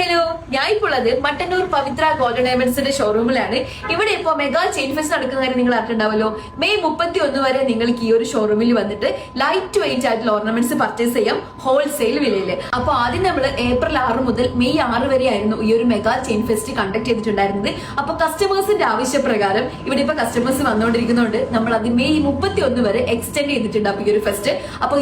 Hello, ഞാൻ ഇപ്പോൾ ഉള്ളത് മട്ടന്നൂർ പവിത്ര ഗോൾഡൻ ഡയമണ്ട്സിന്റെ ഷോറൂമിലാണ്. ഇവിടെ ഇപ്പോൾ മെഗാ ചെയിൻ ഫെസ്റ്റ് നടക്കുന്ന കാര്യം നിങ്ങൾ അറിഞ്ഞിട്ടുണ്ടാവല്ലോ. മെയ് 31 വരെ നിങ്ങൾക്ക് ഈ ഒരു ഷോറൂമിൽ വന്നിട്ട് ലൈറ്റ് വെയിറ്റ് ആയിട്ടുള്ള ഓർണമെന്റ്സ് പർച്ചേസ് ചെയ്യാം ഹോൾസെയിൽ വിലയിൽ. അപ്പൊ ആദ്യം നമ്മൾ ഏപ്രിൽ 6 മുതൽ മെയ് 6 വരെ ആയിരുന്നു ഈ ഒരു മെഗാ ചെയിൻ ഫെസ്റ്റ് കണ്ടക്ട് ചെയ്തിട്ടുണ്ടായിരുന്നത്. അപ്പൊ കസ്റ്റമേഴ്സിന്റെ ആവശ്യപ്രകാരം ഇവിടെ ഇപ്പൊ കസ്റ്റമേഴ്സ് വന്നുകൊണ്ടിരിക്കുന്നതുകൊണ്ട് നമ്മൾ അത് മെയ് 31 വരെ എക്സ്റ്റെൻഡ് ചെയ്തിട്ടുണ്ട്. അപ്പൊ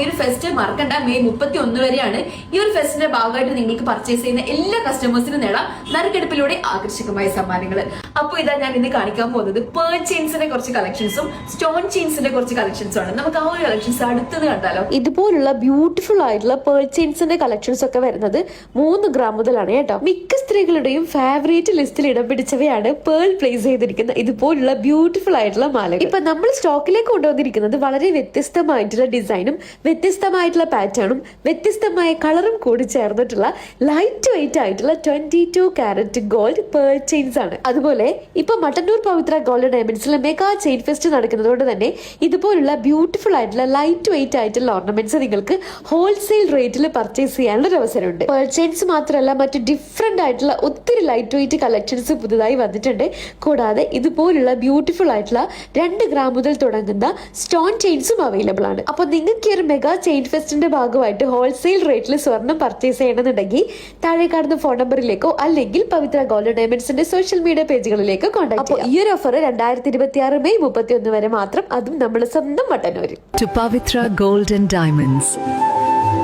ഈ ഒരു ഫെസ്റ്റ് മറക്കണ്ട, മെയ് 31 വരെയാണ്. ഈ ഒരു ഫെസ്റ്റിന്റെ ഭാഗമായിട്ട് നിങ്ങൾക്ക് പർച്ചേസ് ചെയ്യുന്ന എല്ലാ കസ്റ്റമേഴ്സിനും നേടാം നറുക്കെടുപ്പിലൂടെ ആകർഷകമായ സമ്മാനങ്ങൾ. അപ്പൊ ഇതാ ഞാൻ ഇന്ന് കാണിക്കാൻ പോകുന്നത് പേൾ ചെയിൻസിന്റെ കുറച്ച് കളക്ഷൻസും സ്റ്റോൺ ചെയിൻസിന്റെ കുറച്ച് കളക്ഷൻസും ആണ്. നമുക്ക് ആ ഒരു കളക്ഷൻസ് അടുത്തത് കണ്ടാലോ. ഇതുപോലുള്ള ബ്യൂട്ടിഫുൾ ആയിട്ടുള്ള പേൾ ചെയിൻസിന്റെ കളക്ഷൻസ് ഒക്കെ വരുന്നത് 3 ഗ്രാം മുതലാണ് കേട്ടോ. മിക്ക സ്ത്രീകളുടെയും ഫേവറേറ്റ് ലിസ്റ്റിൽ ഇടം പിടിച്ചവയാണ് പേൾ പ്ലേസ് ചെയ്തിരിക്കുന്ന ഇതുപോലുള്ള ബ്യൂട്ടിഫുൾ ആയിട്ടുള്ള മാലകൾ. ഇപ്പൊ നമ്മൾ സ്റ്റോക്കിലേക്ക് കൊണ്ടുവന്നിരിക്കുന്നത് വളരെ വ്യത്യസ്തമായിട്ടുള്ള ഡിസൈനും വ്യത്യസ്തമായിട്ടുള്ള പാറ്റേണും വ്യത്യസ്തമായ കളറും കൂടി ചേർന്നിട്ടുള്ള ലൈറ്റ് വെയിറ്റ് ആയിട്ടുള്ള 22 കാരറ്റ് ഗോൾഡ് പേൾ ചെയിൻസ് ആണ്. അതുപോലെ ഇപ്പൊ മട്ടന്നൂർ പവിത്ര ഗോൾഡ് ഡയമണ്ട്സിലെ മെഗാ ചെയിൻ ഫെസ്റ്റ് നടക്കുന്നത് കൊണ്ട് തന്നെ ഇതുപോലുള്ള ബ്യൂട്ടിഫുൾ ആയിട്ടുള്ള ലൈറ്റ് വെയിറ്റ് ആയിട്ടുള്ള ഓർണമെന്റ്സ് നിങ്ങൾക്ക് ഹോൾസെയിൽ റേറ്റിൽ പർച്ചേസ് ചെയ്യാനുള്ള ഒരു അവസരമുണ്ട്. പേൾ ചെയിൻസ് മാത്രമല്ല, മറ്റു ഡിഫറെന്റ് ആയിട്ടുള്ള ഒത്തിരി ലൈറ്റ് വെയിറ്റ് കളക്ഷൻസ് പുതുതായി വന്നിട്ടുണ്ട്. കൂടാതെ ഇതുപോലുള്ള ബ്യൂട്ടിഫുൾ ആയിട്ടുള്ള 2 ഗ്രാം മുതൽ തുടങ്ങുന്ന സ്റ്റോൺ ചെയിൻസും അവൈലബിൾ ആണ്. അപ്പൊ നിങ്ങൾക്ക് ഈ ഒരു മെഗാ ചെയിൻ ഫെസ്റ്റിന്റെ ഭാഗമായിട്ട് ഹോൾസെയിൽ റേറ്റിൽ സ്വർണം പർച്ചേസ് ചെയ്യണമെന്നുണ്ടെങ്കിൽ താഴെ കാണുന്ന ഫോൺ നമ്പറിലേക്കോ അല്ലെങ്കിൽ പവിത്ര ഗോൾഡ് ഡയമണ്ട്സിന്റെ സോഷ്യൽ മീഡിയ പേജുകളിലേക്കോ കോൺടാക്ട് ചെയ്യാം. ഈ ഒരു ഓഫർ 2026 മെയ് 31 വരെ മാത്രം, അതും നമ്മുടെ സ്വന്തം മട്ടന്നൂരിൽ. To Pavitra Gold and Diamonds,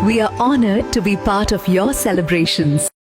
we are honored to be part of your celebrations.